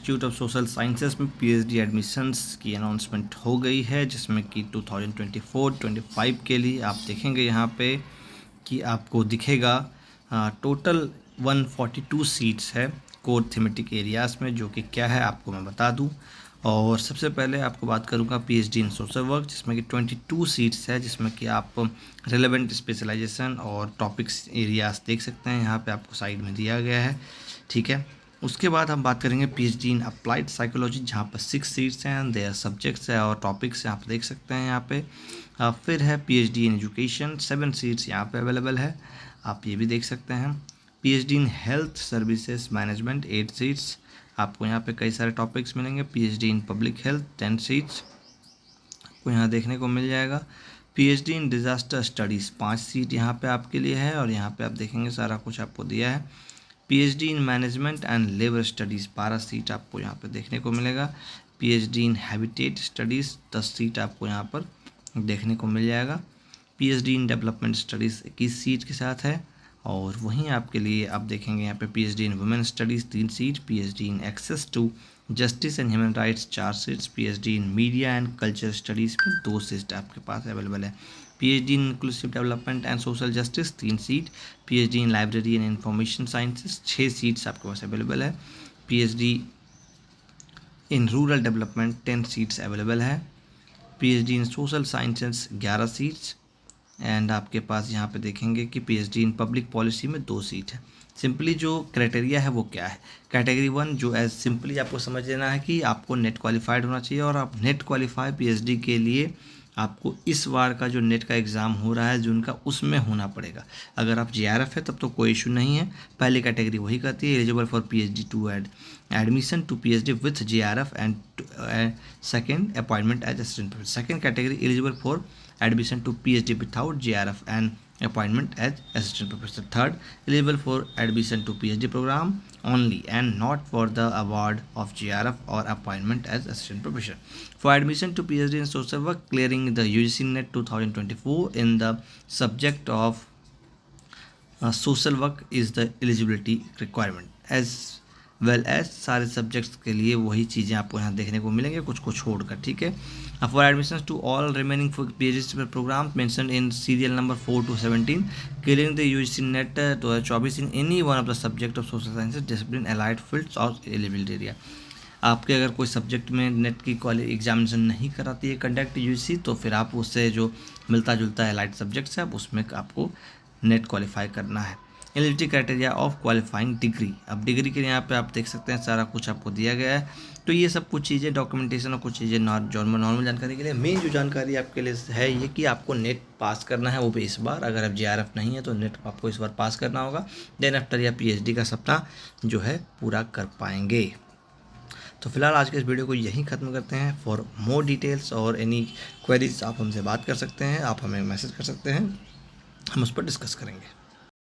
Institute of social sciences में PhD admissions की announcement हो गई है, जिसमें कि 2024-25 के लिए आप देखेंगे यहाँ पे कि आपको दिखेगा टोटल 142 सीट्स है कोर थीमेटिक एरियाज़ में, जो कि क्या है आपको मैं बता दूं। और सबसे पहले आपको बात करूंगा पीएचडी इन सोशल वर्क, जिसमें कि 22 सीट्स है, जिसमें कि आप रिलेवेंट स्पेशलाइजेशन और टॉपिक्स एरियाज देख सकते हैं, यहाँ पे आपको साइड में दिया गया है। ठीक है, उसके बाद हम बात करेंगे पीएचडी इन अप्लाइड साइकोलॉजी, जहाँ पर 6 सीट्स हैं, देयर सब्जेक्ट्स है और टॉपिक्स आप देख सकते हैं यहाँ पे। फिर है पीएचडी इन एजुकेशन, 7 सीट्स यहाँ पे अवेलेबल है, आप ये भी देख सकते हैं। PhD in health services management, 8 seats, आपको यहाँ पे कई सारे टॉपिक्स मिलेंगे। PhD in public health, 10 seats आपको यहाँ देखने को मिल जाएगा। PhD in disaster studies, 5 seat यहाँ पे आपके लिए है, और यहाँ पे आप देखेंगे सारा कुछ आपको दिया है। PhD in management and labour studies, 12 seat आपको यहाँ पे देखने को मिलेगा। PhD in habitat studies, 10 seat आपको यहाँ पर देखने को मिल जाएगा। PhD in development studies 21 seat के साथ है, और वहीं आपके लिए आप देखेंगे यहाँ पे PhD in women studies 3 seat, PhD in access to justice and human rights 4 seats, PhD in media and culture studies में 2 सीट आपके पास अवेलेबल है। PhD in inclusive development and social justice 3 seat, PhD in library and information sciences 6 seats आपके पास available है। PhD in rural development 10 seats available है। PhD in social sciences 11 seats, and आपके पास यहाँ पे देखेंगे कि पीएचडी इन पब्लिक पॉलिसी में 2 सीट है। सिंपली जो क्राइटेरिया है वो क्या है, कैटेगरी 1 जो एज सिंपली आपको समझ लेना है कि आपको नेट क्वालिफाइड होना चाहिए, और आप नेट क्वालिफाई पीएचडी के लिए आपको इस बार का जो नेट का एग्ज़ाम हो रहा है जून का, उसमें होना पड़ेगा। अगर आप जेआरएफ है तब तो कोई इशू नहीं है, पहली कैटेगरी वही कहती है eligible for PhD to admission to PhD with JRF and second appointment as assistant professor. Second category eligible for admission to PhD without JRF and appointment as assistant professor. Third, eligible for admission to PhD program only and not for the award of JRF or appointment as assistant professor. For admission to PhD in social work, clearing the UGC NET 2024 in the subject of social work is the eligibility requirement, as well as सारे subjects के लिए वही चीज़ें आपको यहाँ देखने को मिलेंगे, कुछ को छोड़कर। ठीक है, for admission to all remaining PhD program mention in serial number 4 to 17 clearing the UGC NET 2024 in any one of the subject of social sciences discipline allied fields और एलिजिबिलिटी एरिया। आपके अगर कोई सब्जेक्ट में net की examination नहीं कराती है conduct UGC, तो फिर आप उससे जो मिलता जुलता है अलाइड सब्जेक्ट्स है, उसमें आपको नेट क्वालिफाई करना है। Eligibility criteria of qualifying degree, अब डिग्री के यहाँ पे आप देख सकते हैं सारा कुछ आपको दिया गया है। तो ये सब कुछ चीज़ें डॉक्यूमेंटेशन और कुछ चीज़ें नॉर्मल जानकारी के लिए, मेन जो जानकारी आपके लिए है ये कि आपको नेट पास करना है, वो भी इस बार। अगर आप जेआरएफ नहीं है तो नेट आपको इस बार पास करना होगा, देन आफ्टर या पीएचडी का सपना जो है पूरा कर पाएंगे। तो फिलहाल आज के इस वीडियो को यहीं ख़त्म करते हैं। फॉर मोर डिटेल्स और एनी क्वेरीज आप हमसे बात कर सकते हैं, आप हमें मैसेज कर सकते हैं, हम उस पर डिस्कस करेंगे।